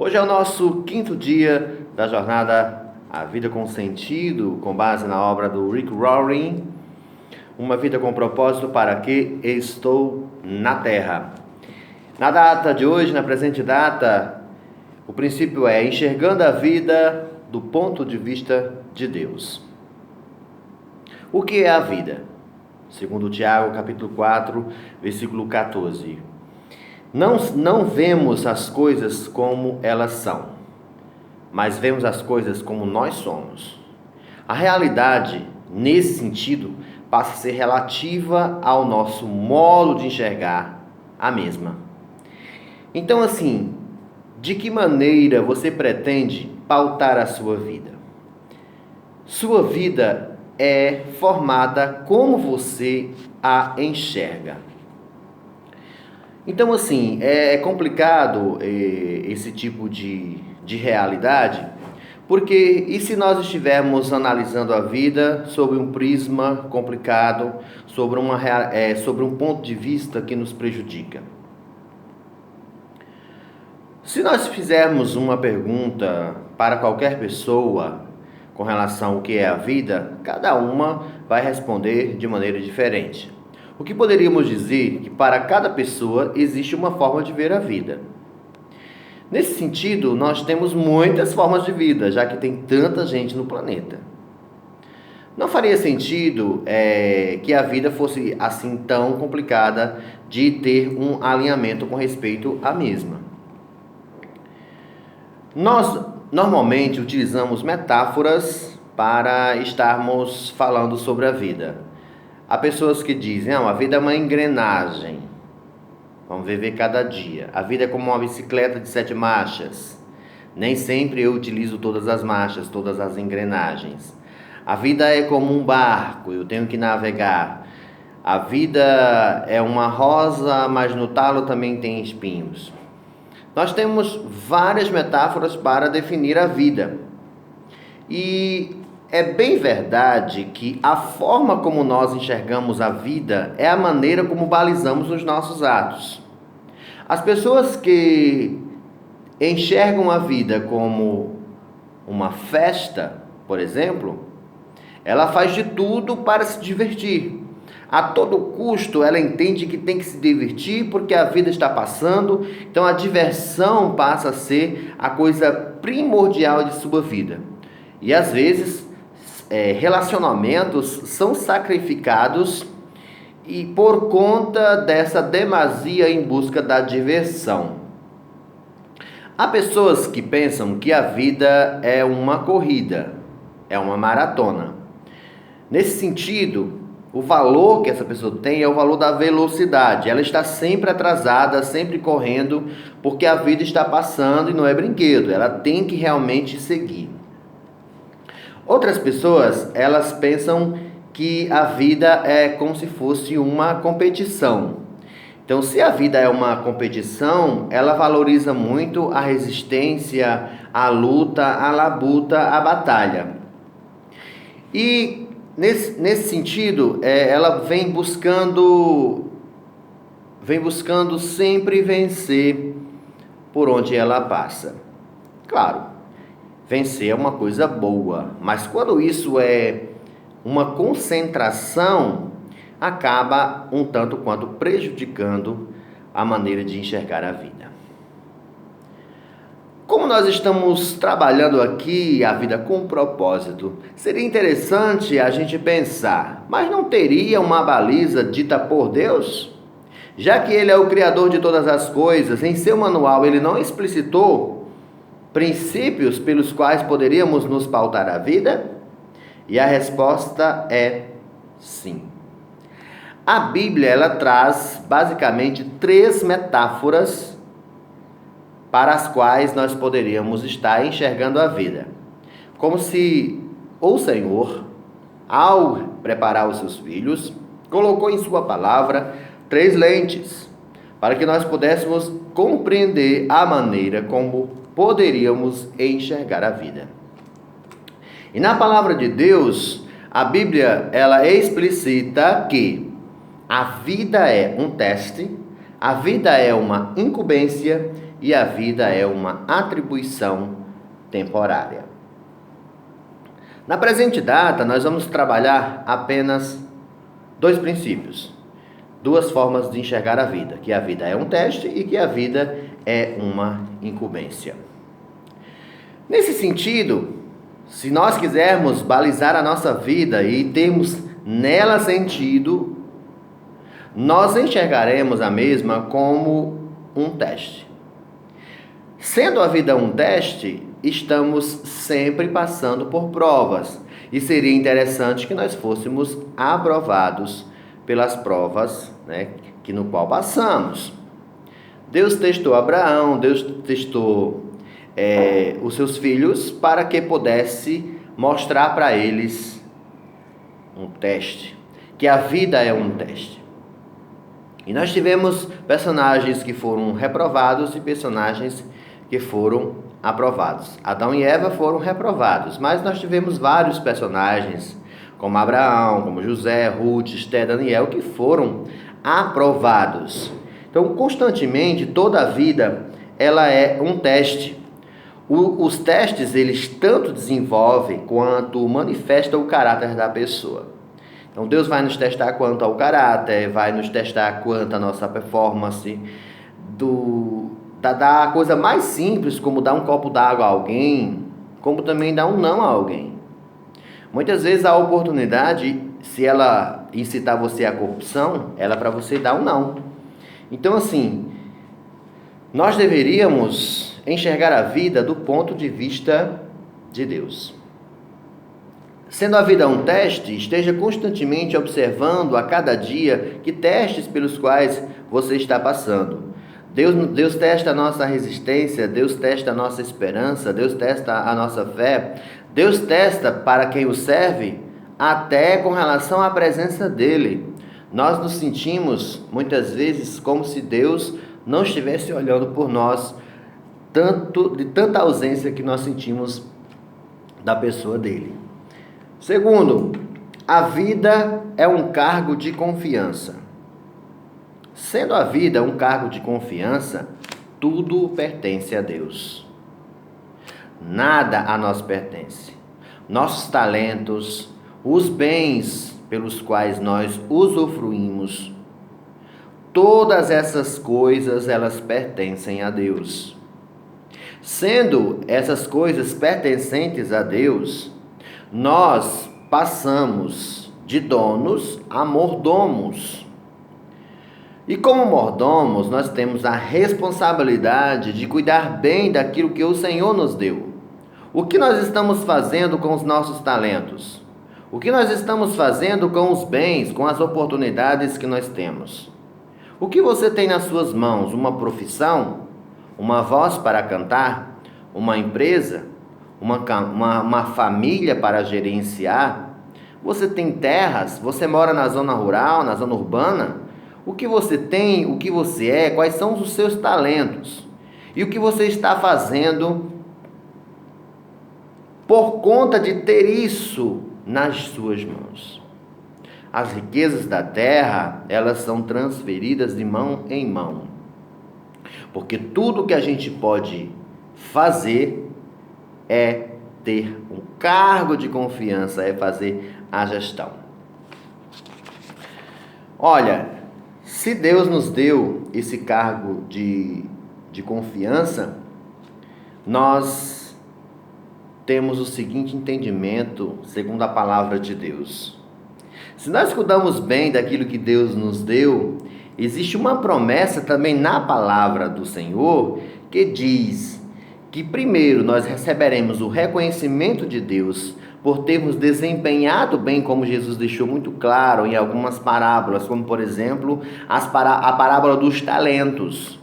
Hoje é o nosso quinto dia da jornada A Vida com Sentido, com base na obra do Rick Warren, Uma Vida com Propósito, para que estou na Terra. Na data de hoje, na presente data, o princípio é enxergando a vida do ponto de vista de Deus. O que é a vida? Segundo Tiago, capítulo 4, versículo 14. Não vemos as coisas como elas são, mas vemos as coisas como nós somos. A realidade, nesse sentido, passa a ser relativa ao nosso modo de enxergar a mesma. Então, assim, de que maneira você pretende pautar a sua vida? Sua vida é formada como você a enxerga. Então, assim, é complicado esse tipo de realidade, porque e se nós estivermos analisando a vida sob um prisma complicado, sobre um ponto de vista que nos prejudica? Se nós fizermos uma pergunta para qualquer pessoa com relação ao que é a vida, cada uma vai responder de maneira diferente. O que poderíamos dizer que para cada pessoa existe uma forma de ver a vida. Nesse sentido, nós temos muitas formas de vida, já que tem tanta gente no planeta. Não faria sentido que a vida fosse assim tão complicada de ter um alinhamento com respeito à mesma. Nós normalmente utilizamos metáforas para estarmos falando sobre a vida. Há pessoas que dizem, a vida é uma engrenagem, vamos viver cada dia. A vida é como uma bicicleta de 7 marchas. Nem sempre eu utilizo todas as marchas, todas as engrenagens. A vida é como um barco, eu tenho que navegar. A vida é uma rosa, mas no talo também tem espinhos. Nós temos várias metáforas para definir a vida. E é bem verdade que a forma como nós enxergamos a vida é a maneira como balizamos os nossos atos. As pessoas que enxergam a vida como uma festa, por exemplo, ela faz de tudo para se divertir. A todo custo ela entende que tem que se divertir porque a vida está passando, então a diversão passa a ser a coisa primordial de sua vida. E às vezes relacionamentos são sacrificados e por conta dessa demasia em busca da diversão. Há pessoas que pensam que a vida é uma corrida, é uma maratona. Nesse sentido, o valor que essa pessoa tem é o valor da velocidade. Ela está sempre atrasada, sempre correndo, porque a vida está passando e não é brinquedo. Ela tem que realmente seguir. Outras pessoas, elas pensam que a vida é como se fosse uma competição. Então, se a vida é uma competição, ela valoriza muito a resistência, a luta, a labuta, a batalha. E nesse sentido, ela vem buscando sempre vencer por onde ela passa. Claro, vencer é uma coisa boa, mas quando isso é uma concentração, acaba um tanto quanto prejudicando a maneira de enxergar a vida. Como nós estamos trabalhando aqui a vida com propósito, seria interessante a gente pensar, mas não teria uma baliza dita por Deus? Já que Ele é o Criador de todas as coisas, em seu manual Ele não explicitou princípios pelos quais poderíamos nos pautar a vida? E a resposta é sim. A Bíblia, ela traz basicamente 3 metáforas para as quais nós poderíamos estar enxergando a vida. Como se o Senhor, ao preparar os seus filhos, colocou em sua palavra 3 lentes, para que nós pudéssemos compreender a maneira como poderíamos enxergar a vida. E na palavra de Deus, a Bíblia, ela explicita que a vida é um teste, a vida é uma incumbência e a vida é uma atribuição temporária. Na presente data, nós vamos trabalhar apenas dois princípios, duas formas de enxergar a vida, que a vida é um teste e que a vida é uma incumbência. Nesse sentido, se nós quisermos balizar a nossa vida e termos nela sentido, nós enxergaremos a mesma como um teste. Sendo a vida um teste, estamos sempre passando por provas e seria interessante que nós fôssemos aprovados pelas provas, que no qual passamos. Deus testou Abraão, Deus testou os seus filhos para que pudesse mostrar para eles um teste, que a vida é um teste. E nós tivemos personagens que foram reprovados e personagens que foram aprovados. Adão e Eva foram reprovados, mas nós tivemos vários personagens, como Abraão, como José, Ruth, Esté, Daniel, que foram aprovados. Então, constantemente, toda a vida, ela é um teste. Os testes, eles tanto desenvolvem quanto manifestam o caráter da pessoa. Então, Deus vai nos testar quanto ao caráter, vai nos testar quanto à nossa performance, da coisa mais simples, como dar um copo d'água a alguém, como também dar um não a alguém. Muitas vezes a oportunidade, se ela incitar você à corrupção, ela é para você dar um não. Então, assim, nós deveríamos enxergar a vida do ponto de vista de Deus. Sendo a vida um teste, esteja constantemente observando a cada dia que testes pelos quais você está passando. Deus testa a nossa resistência, Deus testa a nossa esperança, Deus testa a nossa fé, Deus testa para quem o serve, até com relação à presença dEle. Nós nos sentimos, muitas vezes, como se Deus não estivesse olhando por nós, de tanta ausência que nós sentimos da pessoa dEle. Segundo, a vida é um cargo de confiança. Sendo a vida um cargo de confiança, tudo pertence a Deus. Nada a nós pertence. Nossos talentos, os bens pelos quais nós usufruímos, todas essas coisas, elas pertencem a Deus. Sendo essas coisas pertencentes a Deus, nós passamos de donos a mordomos. E como mordomos, nós temos a responsabilidade de cuidar bem daquilo que o Senhor nos deu. O que nós estamos fazendo com os nossos talentos? O que nós estamos fazendo com os bens, com as oportunidades que nós temos? O que você tem nas suas mãos? Uma profissão? Uma voz para cantar? Uma empresa? Uma família para gerenciar? Você tem terras? Você mora na zona rural, na zona urbana? O que você tem, o que você é, quais são os seus talentos? E o que você está fazendo por conta de ter isso nas suas mãos? As riquezas da terra, elas são transferidas de mão em mão. Porque tudo que a gente pode fazer é ter um cargo de confiança, é fazer a gestão. Olha, se Deus nos deu esse cargo de confiança, nós temos o seguinte entendimento, segundo a palavra de Deus. Se nós cuidamos bem daquilo que Deus nos deu, existe uma promessa também na palavra do Senhor que diz que primeiro nós receberemos o reconhecimento de Deus por termos desempenhado bem, como Jesus deixou muito claro em algumas parábolas, como por exemplo a parábola dos talentos.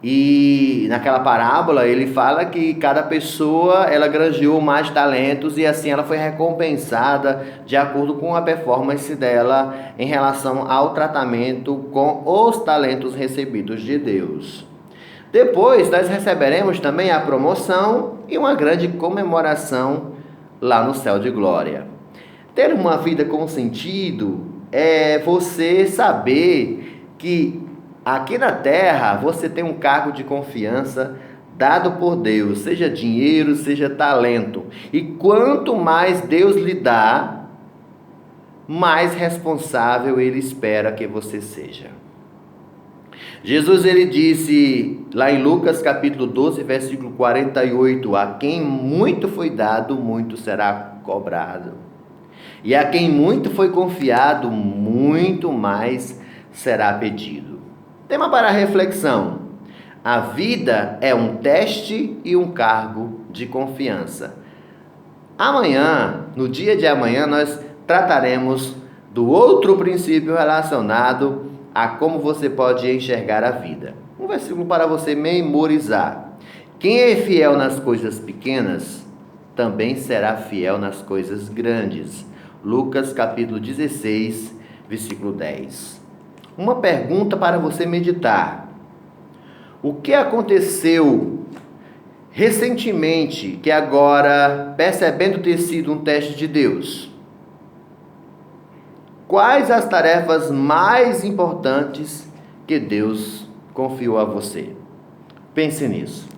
E naquela parábola ele fala que cada pessoa ela granjeou mais talentos e assim ela foi recompensada de acordo com a performance dela em relação ao tratamento com os talentos recebidos de Deus. Depois nós receberemos também a promoção e uma grande comemoração lá no céu de glória. Ter uma vida com sentido é você saber que Aqui na terra, você tem um cargo de confiança dado por Deus, seja dinheiro, seja talento. E quanto mais Deus lhe dá, mais responsável Ele espera que você seja. Jesus, ele disse lá em Lucas capítulo 12, versículo 48, a quem muito foi dado, muito será cobrado. E a quem muito foi confiado, muito mais será pedido. Tema para reflexão: a vida é um teste e um cargo de confiança. Amanhã, no dia de amanhã, nós trataremos do outro princípio relacionado a como você pode enxergar a vida. Um versículo para você memorizar. Quem é fiel nas coisas pequenas, também será fiel nas coisas grandes. Lucas capítulo 16, versículo 10. Uma pergunta para você meditar. O que aconteceu recentemente que agora, percebendo ter sido um teste de Deus? Quais as tarefas mais importantes que Deus confiou a você? Pense nisso.